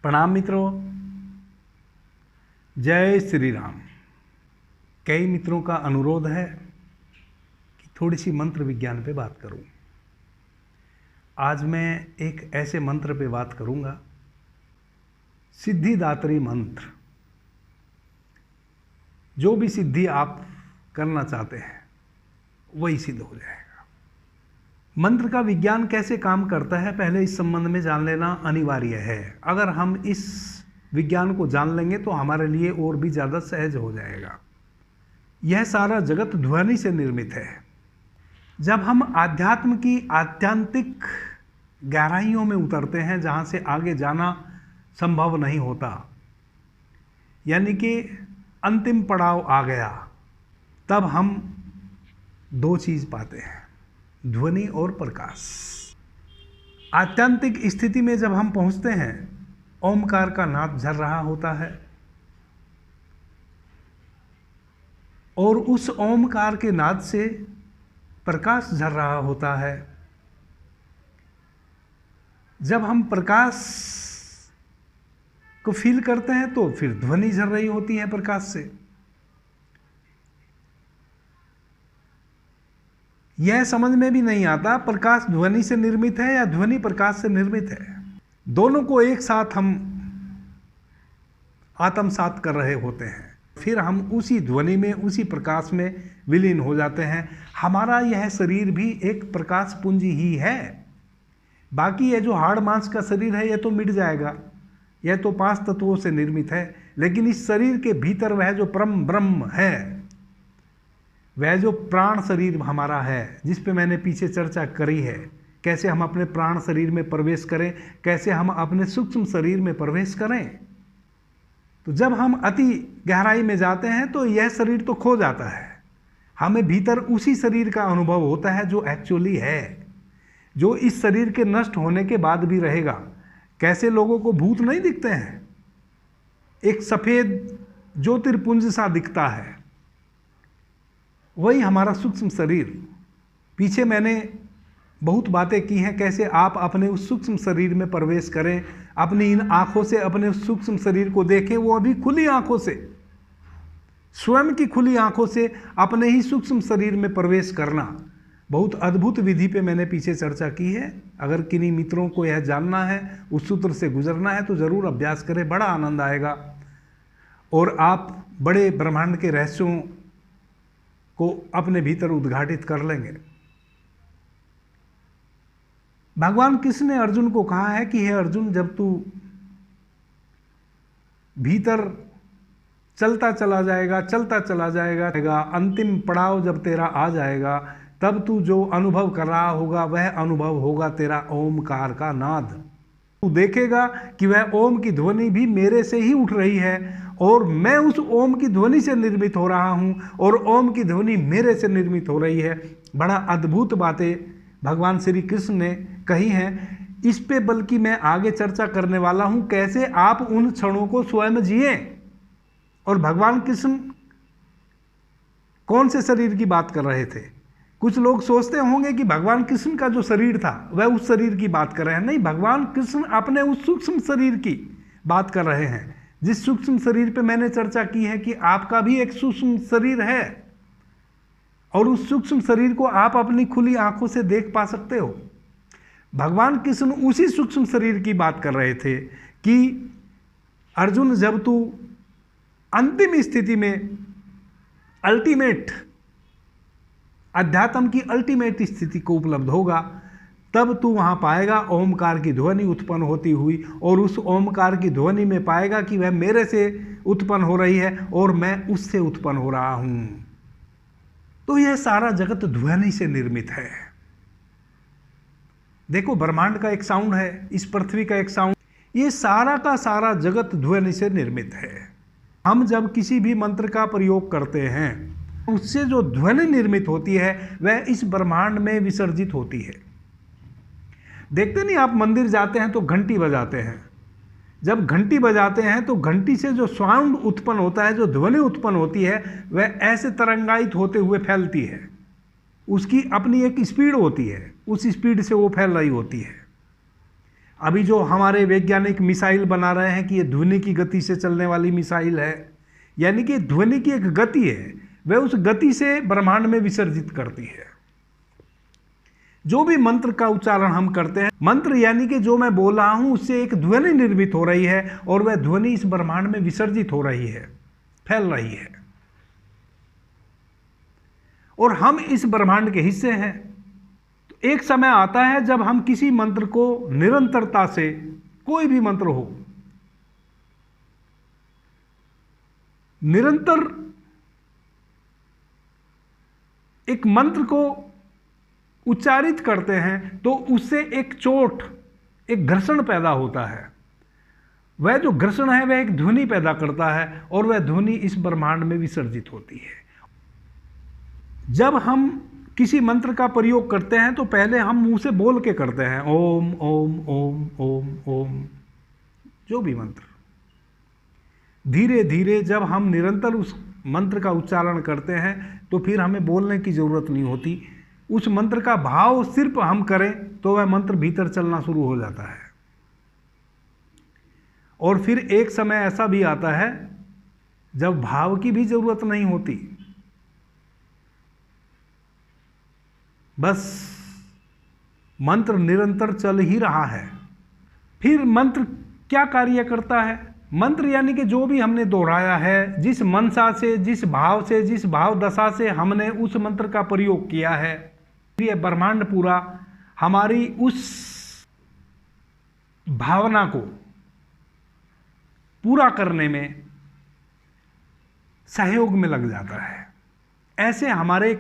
प्रणाम मित्रों, जय श्री राम। कई मित्रों का अनुरोध है कि थोड़ी सी मंत्र विज्ञान पे बात करूं। आज मैं एक ऐसे मंत्र पे बात करूंगा, सिद्धिदात्री मंत्र। जो भी सिद्धि आप करना चाहते हैं वही सिद्ध हो जाएगा। मंत्र का विज्ञान कैसे काम करता है, पहले इस संबंध में जान लेना अनिवार्य है। अगर हम इस विज्ञान को जान लेंगे तो हमारे लिए और भी ज़्यादा सहज हो जाएगा। यह सारा जगत ध्वनि से निर्मित है। जब हम आध्यात्म की आत्यंतिक गहराइयों में उतरते हैं, जहाँ से आगे जाना संभव नहीं होता, यानी कि अंतिम पड़ाव आ गया, तब हम दो चीज़ पाते हैं, ध्वनि और प्रकाश। आत्यंतिक स्थिति में जब हम पहुंचते हैं, ओमकार का नाद झर रहा होता है और उस ओमकार के नाद से प्रकाश झर रहा होता है। जब हम प्रकाश को फील करते हैं तो फिर ध्वनि झर रही होती है प्रकाश से। यह समझ में भी नहीं आता प्रकाश ध्वनि से निर्मित है या ध्वनि प्रकाश से निर्मित है। दोनों को एक साथ हम आत्मसात कर रहे होते हैं, फिर हम उसी ध्वनि में, उसी प्रकाश में विलीन हो जाते हैं। हमारा यह शरीर भी एक प्रकाश पुंज ही है। बाकी यह जो हाड़ मांस का शरीर है, यह तो मिट जाएगा, यह तो 5 तत्वों से निर्मित है। लेकिन इस शरीर के भीतर वह जो परम ब्रह्म है, वह जो प्राण शरीर हमारा है, जिस पे मैंने पीछे चर्चा करी है, कैसे हम अपने प्राण शरीर में प्रवेश करें, कैसे हम अपने सूक्ष्म शरीर में प्रवेश करें। तो जब हम अति गहराई में जाते हैं तो यह शरीर तो खो जाता है, हमें भीतर उसी शरीर का अनुभव होता है जो एक्चुअली है, जो इस शरीर के नष्ट होने के बाद भी रहेगा। कैसे लोगों को भूत नहीं दिखते हैं, एक सफ़ेद ज्योतिर्पुंज सा दिखता है, वही हमारा सूक्ष्म शरीर। पीछे मैंने बहुत बातें की हैं, कैसे आप अपने उस सूक्ष्म शरीर में प्रवेश करें, अपनी इन आँखों से अपने उस सूक्ष्म शरीर को देखें। वो अभी खुली आँखों से, स्वयं की खुली आँखों से अपने ही सूक्ष्म शरीर में प्रवेश करना, बहुत अद्भुत विधि पे मैंने पीछे चर्चा की है। अगर किन्हीं मित्रों को यह जानना है, उस सूत्र से गुजरना है, तो ज़रूर अभ्यास करें, बड़ा आनंद आएगा और आप बड़े ब्रह्मांड के रहस्यों को अपने भीतर उद्घाटित कर लेंगे। भगवान कृष्ण ने अर्जुन को कहा है कि हे अर्जुन, जब तू भीतर चलता चला जाएगा, अंतिम पड़ाव जब तेरा आ जाएगा, तब तू जो अनुभव कर रहा होगा वह अनुभव होगा तेरा ओमकार का नाद। तू देखेगा कि वह ओम की ध्वनि भी मेरे से ही उठ रही है और मैं उस ओम की ध्वनि से निर्मित हो रहा हूँ और ओम की ध्वनि मेरे से निर्मित हो रही है। बड़ा अद्भुत बातें भगवान श्री कृष्ण ने कही हैं। इस पे बल्कि मैं आगे चर्चा करने वाला हूँ, कैसे आप उन क्षणों को स्वयं जिए। और भगवान कृष्ण कौन से शरीर की बात कर रहे थे? कुछ लोग सोचते होंगे कि भगवान कृष्ण का जो शरीर था वह उस शरीर की बात कर रहे हैं। नहीं, भगवान कृष्ण अपने उस सूक्ष्म शरीर की बात कर रहे हैं, जिस सूक्ष्म शरीर पे मैंने चर्चा की है कि आपका भी एक सूक्ष्म शरीर है और उस सूक्ष्म शरीर को आप अपनी खुली आंखों से देख पा सकते हो। भगवान कृष्ण उसी सूक्ष्म शरीर की बात कर रहे थे कि अर्जुन, जब तू अंतिम स्थिति में अल्टीमेट अध्यात्म की अल्टीमेट स्थिति को उपलब्ध होगा, तब तू वहाँ पाएगा ओमकार की ध्वनि उत्पन्न होती हुई और उस ओमकार की ध्वनि में पाएगा कि वह मेरे से उत्पन्न हो रही है और मैं उससे उत्पन्न हो रहा हूँ। तो यह सारा जगत ध्वनि से निर्मित है। देखो, ब्रह्मांड का एक साउंड है, इस पृथ्वी का एक साउंड, ये सारा का सारा जगत ध्वनि से निर्मित है। हम जब किसी भी मंत्र का प्रयोग करते हैं, उससे जो ध्वनि निर्मित होती है वह इस ब्रह्मांड में विसर्जित होती है। देखते नहीं, आप मंदिर जाते हैं तो घंटी बजाते हैं। जब घंटी बजाते हैं तो घंटी से जो साउंड उत्पन्न होता है, जो ध्वनि उत्पन्न होती है, वह ऐसे तरंगायित होते हुए फैलती है। उसकी अपनी एक स्पीड होती है, उस स्पीड से वो फैल रही होती है। अभी जो हमारे वैज्ञानिक मिसाइल बना रहे हैं कि ये ध्वनि की गति से चलने वाली मिसाइल है, यानी कि ध्वनि की एक गति है, वह उस गति से ब्रह्मांड में विसर्जित करती है। जो भी मंत्र का उच्चारण हम करते हैं, मंत्र यानी कि जो मैं बोल रहा हूं उससे एक ध्वनि निर्मित हो रही है और वह ध्वनि इस ब्रह्मांड में विसर्जित हो रही है, फैल रही है, और हम इस ब्रह्मांड के हिस्से हैं। तो एक समय आता है जब हम किसी मंत्र को निरंतरता से, कोई भी मंत्र हो, निरंतर एक मंत्र को उच्चारित करते हैं तो उससे एक चोट, एक घर्षण पैदा होता है। वह जो घर्षण है वह एक ध्वनि पैदा करता है और वह ध्वनि इस ब्रह्मांड में विसर्जित होती है। जब हम किसी मंत्र का प्रयोग करते हैं तो पहले हम मुंह से बोल के करते हैं, ओम ओम ओम ओम ओम, जो भी मंत्र। धीरे धीरे जब हम निरंतर उस मंत्र का उच्चारण करते हैं तो फिर हमें बोलने की जरूरत नहीं होती। उस मंत्र का भाव सिर्फ हम करें तो वह मंत्र भीतर चलना शुरू हो जाता है। और फिर एक समय ऐसा भी आता है जब भाव की भी जरूरत नहीं होती, बस मंत्र निरंतर चल ही रहा है। फिर मंत्र क्या कार्य करता है? मंत्र यानी कि जो भी हमने दोहराया है, जिस मनसा से, जिस भाव से, जिस भाव दशा से हमने उस मंत्र का प्रयोग किया है, ये ब्रह्मांड पूरा हमारी उस भावना को पूरा करने में सहयोग में लग जाता है। ऐसे हमारे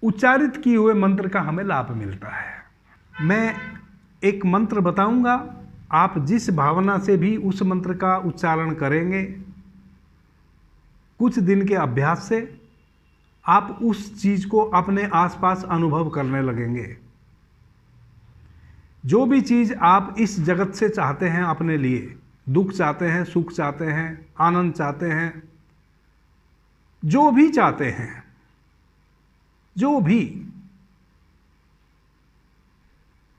उच्चारित किए हुए मंत्र का हमें लाभ मिलता है। मैं एक मंत्र बताऊंगा, आप जिस भावना से भी उस मंत्र का उच्चारण करेंगे, कुछ दिन के अभ्यास से आप उस चीज को अपने आसपास अनुभव करने लगेंगे। जो भी चीज आप इस जगत से चाहते हैं अपने लिए, दुख चाहते हैं, सुख चाहते हैं, आनंद चाहते हैं, जो भी चाहते हैं, जो भी,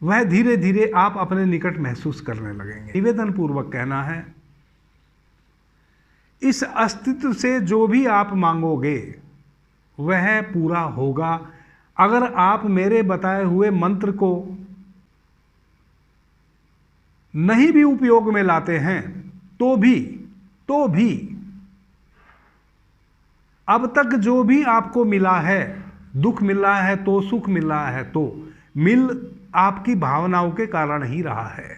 वह धीरे धीरे आप अपने निकट महसूस करने लगेंगे। निवेदन पूर्वक कहना है, इस अस्तित्व से जो भी आप मांगोगे वह पूरा होगा। अगर आप मेरे बताए हुए मंत्र को नहीं भी उपयोग में लाते हैं तो भी अब तक जो भी आपको मिला है, दुख मिल रहा है तो, सुख मिल रहा है तो, मिल आपकी भावनाओं के कारण ही रहा है।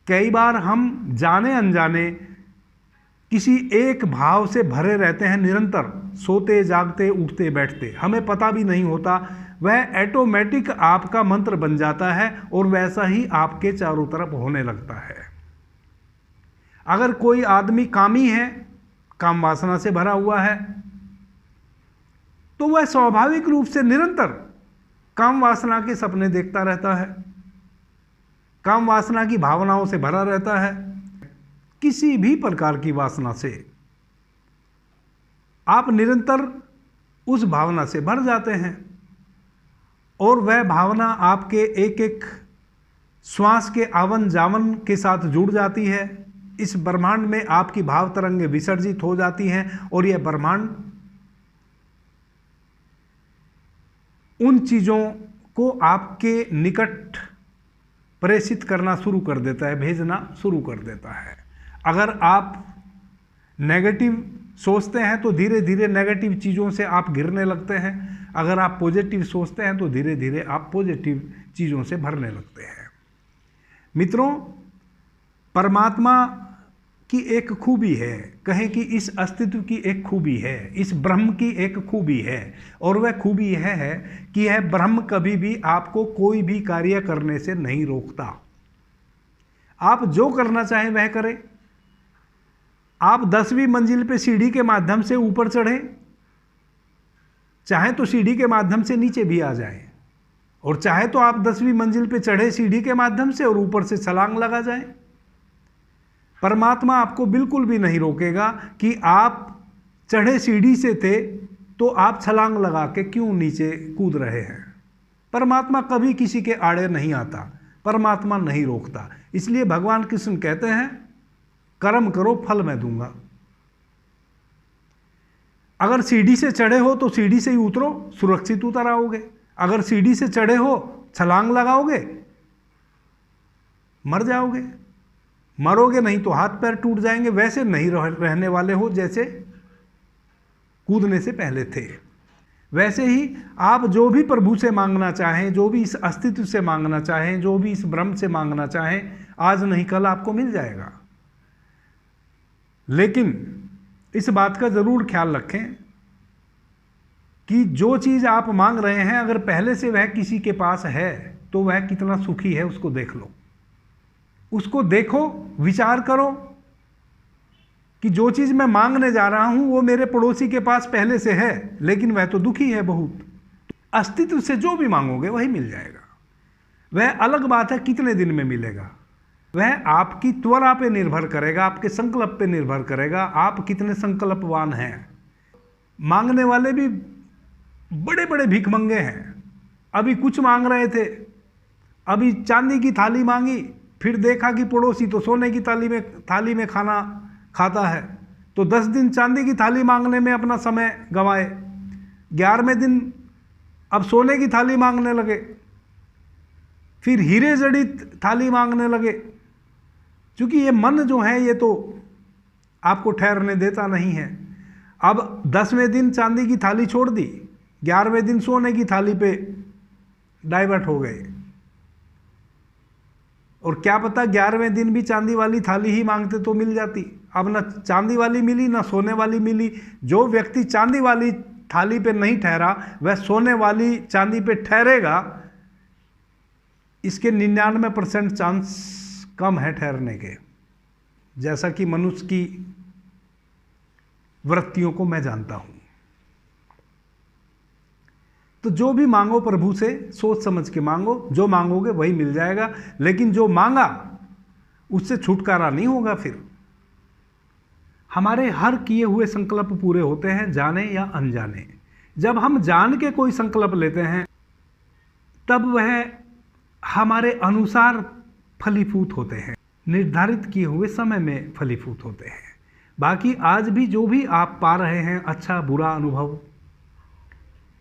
कई बार हम जाने अनजाने किसी एक भाव से भरे रहते हैं, निरंतर सोते जागते उठते बैठते, हमें पता भी नहीं होता, वह ऑटोमेटिक आपका मंत्र बन जाता है और वैसा ही आपके चारों तरफ होने लगता है। अगर कोई आदमी कामी है, काम वासना से भरा हुआ है, तो वह स्वाभाविक रूप से निरंतर काम वासना के सपने देखता रहता है, काम वासना की भावनाओं से भरा रहता है। किसी भी प्रकार की वासना से आप निरंतर उस भावना से भर जाते हैं और वह भावना आपके एक एक श्वास के आवन जावन के साथ जुड़ जाती है। इस ब्रह्मांड में आपकी भाव तरंगें विसर्जित हो जाती हैं और यह ब्रह्मांड उन चीज़ों को आपके निकट प्रेषित करना शुरू कर देता है, भेजना शुरू कर देता है। अगर आप नेगेटिव सोचते हैं तो धीरे धीरे नेगेटिव चीज़ों से आप घिरने लगते हैं। अगर आप पॉजिटिव सोचते हैं तो धीरे धीरे आप पॉजिटिव चीज़ों से भरने लगते हैं। मित्रों, परमात्मा की एक खूबी है, कहें कि इस अस्तित्व की एक खूबी है, इस ब्रह्म की एक खूबी है, और वह खूबी यह है कि यह ब्रह्म कभी भी आपको कोई भी कार्य करने से नहीं रोकता। आप जो करना चाहें वह करें। आप 10वीं मंजिल पे सीढ़ी के माध्यम से ऊपर चढ़ें, चाहे तो सीढ़ी के माध्यम से नीचे भी आ जाएं, और चाहे तो आप 10वीं मंजिल पे चढ़े सीढ़ी के माध्यम से और ऊपर से छलांग लगा जाएं। परमात्मा आपको बिल्कुल भी नहीं रोकेगा कि आप चढ़े सीढ़ी से थे तो आप छलांग लगा के क्यों नीचे कूद रहे हैं। परमात्मा कभी किसी के आड़े नहीं आता। परमात्मा नहीं रोकता। इसलिए भगवान कृष्ण कहते हैं कर्म करो फल मैं दूंगा। अगर सीढ़ी से चढ़े हो तो सीढ़ी से ही उतरो, सुरक्षित उतर आओगे। अगर सीढ़ी से चढ़े हो छलांग लगाओगे मर जाओगे, मरोगे नहीं तो हाथ पैर टूट जाएंगे। वैसे नहीं रहने वाले हो जैसे कूदने से पहले थे। वैसे ही आप जो भी प्रभु से मांगना चाहें, जो भी इस अस्तित्व से मांगना चाहें, जो भी इस ब्रह्म से मांगना चाहें, आज नहीं कल आपको मिल जाएगा। लेकिन इस बात का जरूर ख्याल रखें कि जो चीज आप मांग रहे हैं अगर पहले से वह किसी के पास है तो वह कितना सुखी है उसको देख लो, उसको देखो, विचार करो कि जो चीज मैं मांगने जा रहा हूं वो मेरे पड़ोसी के पास पहले से है लेकिन वह तो दुखी है बहुत। अस्तित्व से जो भी मांगोगे वही मिल जाएगा। वह अलग बात है कितने दिन में मिलेगा, वह आपकी त्वरा पे निर्भर करेगा, आपके संकल्प पे निर्भर करेगा, आप कितने संकल्पवान हैं। मांगने वाले भी बड़े बड़े भिखमंगे हैं। अभी कुछ मांग रहे थे, अभी चांदी की थाली मांगी, फिर देखा कि पड़ोसी तो सोने की थाली में खाना खाता है, तो 10 दिन चांदी की थाली मांगने में अपना समय गंवाए। 11वें दिन अब सोने की थाली मांगने लगे, फिर हीरे जड़ित थाली मांगने लगे। क्योंकि ये मन जो है ये तो आपको ठहरने देता नहीं है। अब 10वें दिन चांदी की थाली छोड़ दी, 11वें दिन सोने की थाली पे डाइवर्ट हो गए। और क्या पता 11वें दिन भी चांदी वाली थाली ही मांगते तो मिल जाती। अब ना चांदी वाली मिली ना सोने वाली मिली। जो व्यक्ति चांदी वाली थाली पे नहीं ठहरा वह सोने वाली चांदी पे ठहरेगा, इसके 99% चांस कम है ठहरने के। जैसा कि मनुष्य की वृत्तियों को मैं जानता हूं। तो जो भी मांगो प्रभु से सोच समझ के मांगो, जो मांगोगे वही मिल जाएगा। लेकिन जो मांगा उससे छुटकारा नहीं होगा। फिर हमारे हर किए हुए संकल्प पूरे होते हैं, जाने या अनजाने। जब हम जान के कोई संकल्प लेते हैं तब वह हमारे अनुसार फलीभूत होते हैं, निर्धारित किए हुए समय में फलीभूत होते हैं। बाकी आज भी जो भी आप पा रहे हैं अच्छा बुरा अनुभव,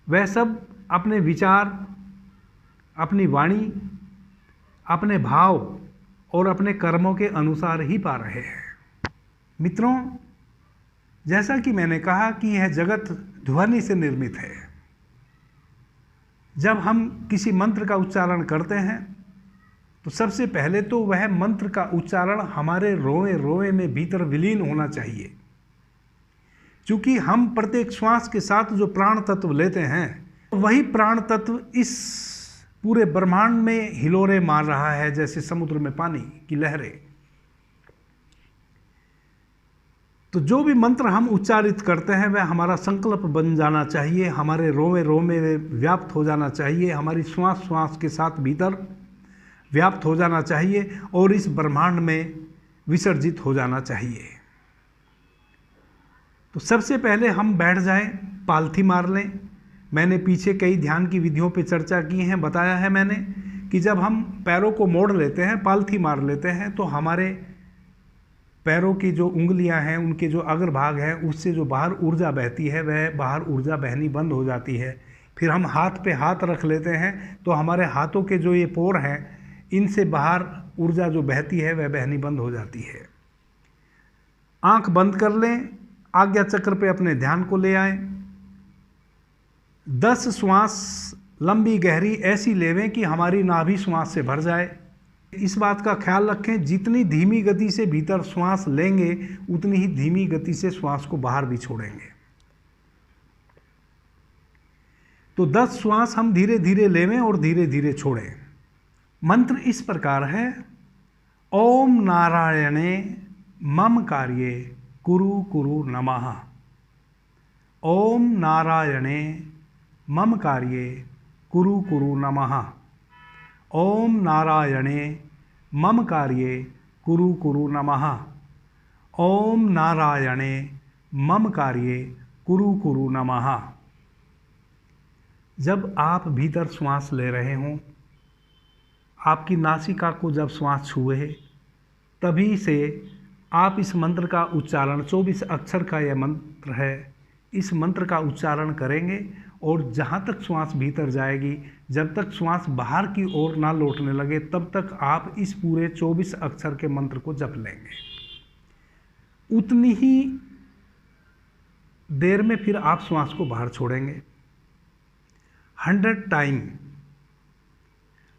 वह सब अपने विचार, अपनी वाणी, अपने भाव और अपने कर्मों के अनुसार ही पा रहे हैं। मित्रों, जैसा कि मैंने कहा कि यह जगत ध्वनि से निर्मित है। जब हम किसी मंत्र का उच्चारण करते हैं तो सबसे पहले तो वह मंत्र का उच्चारण हमारे रोए रोए में भीतर विलीन होना चाहिए। क्योंकि हम प्रत्येक श्वास के साथ जो प्राण तत्व लेते हैं वही प्राण तत्व इस पूरे ब्रह्मांड में हिलोरे मार रहा है, जैसे समुद्र में पानी की लहरें। तो जो भी मंत्र हम उच्चारित करते हैं वह हमारा संकल्प बन जाना चाहिए, हमारे रोमे रोमे में व्याप्त हो जाना चाहिए, हमारी श्वास श्वास के साथ भीतर व्याप्त हो जाना चाहिए और इस ब्रह्मांड में विसर्जित हो जाना चाहिए। तो सबसे पहले हम बैठ जाएं, पालथी मार लें। मैंने पीछे कई ध्यान की विधियों पे चर्चा की है, बताया है मैंने कि जब हम पैरों को मोड़ लेते हैं, पालथी मार लेते हैं, तो हमारे पैरों की जो उंगलियां हैं, उनके जो अग्रभाग है, उससे जो बाहर ऊर्जा बहती है वह बाहर ऊर्जा बहनी बंद हो जाती है। फिर हम हाथ पे हाथ रख लेते हैं तो हमारे हाथों के जो ये पोर हैं, इनसे बाहर ऊर्जा जो बहती है वह बहनी बंद हो जाती है। आंख बंद कर लें, आज्ञा चक्र पे अपने ध्यान को ले आएं। 10 श्वास लंबी गहरी ऐसी लेवें कि हमारी नाभि श्वास से भर जाए। इस बात का ख्याल रखें, जितनी धीमी गति से भीतर श्वास लेंगे उतनी ही धीमी गति से श्वास को बाहर भी छोड़ेंगे। तो 10 श्वास हम धीरे धीरे लेवें और धीरे धीरे छोड़ें। मंत्र इस प्रकार है, ओम नारायणे मम कार्ये कुरु कुरु नमः। ओम नारायणे मम कार्ये कुरु कुरु नमः। ओम नारायणे मम कार्ये कुरु कुरु नमः। ओम नारायणे मम कार्ये कुरु कुरु नमः। जब आप भीतर श्वास ले रहे हों, आपकी नासिका को जब श्वास छुए तभी से आप इस मंत्र का उच्चारण, 24 अक्षर का यह मंत्र है, इस मंत्र का उच्चारण करेंगे और जहाँ तक श्वास भीतर जाएगी, जब तक श्वास बाहर की ओर ना लौटने लगे तब तक आप इस पूरे 24 अक्षर के मंत्र को जप लेंगे। उतनी ही देर में फिर आप श्वास को बाहर छोड़ेंगे। 100 टाइम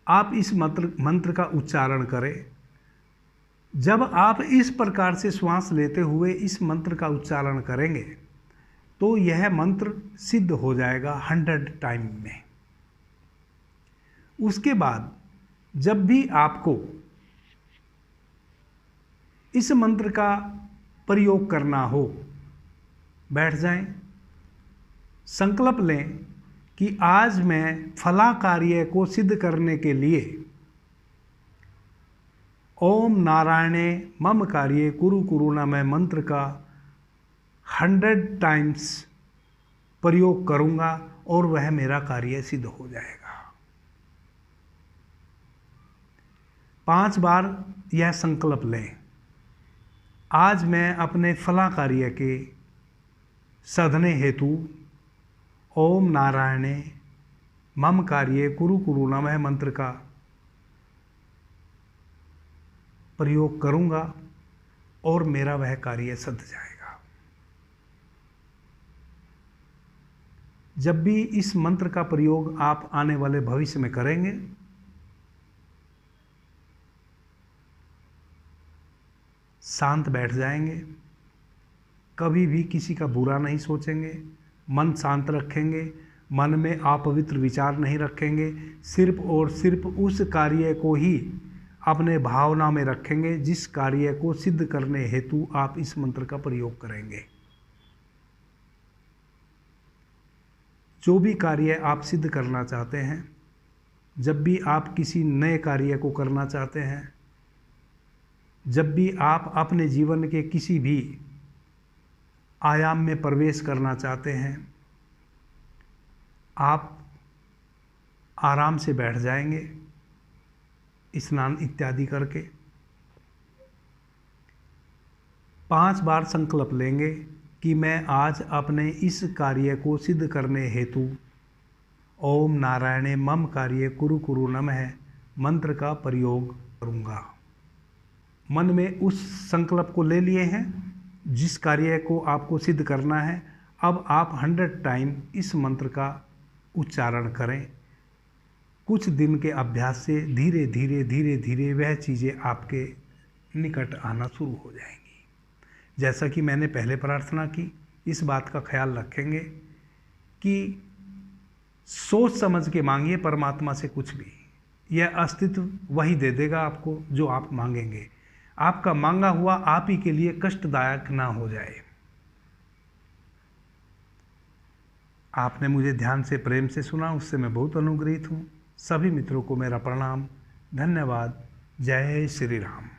आप इस मंत्र का उच्चारण करें। जब आप इस प्रकार से श्वास लेते हुए इस मंत्र का उच्चारण करेंगे तो यह मंत्र सिद्ध हो जाएगा 100 टाइम में। उसके बाद जब भी आपको इस मंत्र का प्रयोग करना हो, बैठ जाएं, संकल्प लें कि आज मैं फला कार्य को सिद्ध करने के लिए ओम नारायणे मम कार्ये कुरु कुरु न मैं मंत्र का 100 टाइम्स प्रयोग करूंगा और वह मेरा कार्य सिद्ध हो जाएगा। 5 बार यह संकल्प लें, आज मैं अपने फला कार्य के साधने हेतु ओम नारायणे मम कार्ये कुरु कुरु न मैं मंत्र का प्रयोग करूंगा और मेरा वह कार्य सिद्ध जाएगा। जब भी इस मंत्र का प्रयोग आप आने वाले भविष्य में करेंगे, शांत बैठ जाएंगे, कभी भी किसी का बुरा नहीं सोचेंगे, मन शांत रखेंगे, मन में अपवित्र विचार नहीं रखेंगे, सिर्फ और सिर्फ उस कार्य को ही अपने भावना में रखेंगे जिस कार्य को सिद्ध करने हेतु आप इस मंत्र का प्रयोग करेंगे। जो भी कार्य आप सिद्ध करना चाहते हैं, जब भी आप किसी नए कार्य को करना चाहते हैं, जब भी आप अपने जीवन के किसी भी आयाम में प्रवेश करना चाहते हैं, आप आराम से बैठ जाएंगे, स्नान इत्यादि करके 5 बार संकल्प लेंगे कि मैं आज अपने इस कार्य को सिद्ध करने हेतु ओम नारायणे मम कार्ये कुरु कुरु नमः मंत्र का प्रयोग करूँगा। मन में उस संकल्प को ले लिए हैं जिस कार्य को आपको सिद्ध करना है। अब आप 100 टाइम इस मंत्र का उच्चारण करें। कुछ दिन के अभ्यास से धीरे धीरे धीरे धीरे वह चीज़ें आपके निकट आना शुरू हो जाएंगी। जैसा कि मैंने पहले प्रार्थना की, इस बात का ख्याल रखेंगे कि सोच समझ के मांगिए परमात्मा से कुछ भी, यह अस्तित्व वही दे देगा आपको जो आप मांगेंगे। आपका मांगा हुआ आप ही के लिए कष्टदायक ना हो जाए। आपने मुझे ध्यान से प्रेम से सुना, उससे मैं बहुत अनुग्रहित हूँ। सभी मित्रों को मेरा प्रणाम, धन्यवाद। जय श्री राम।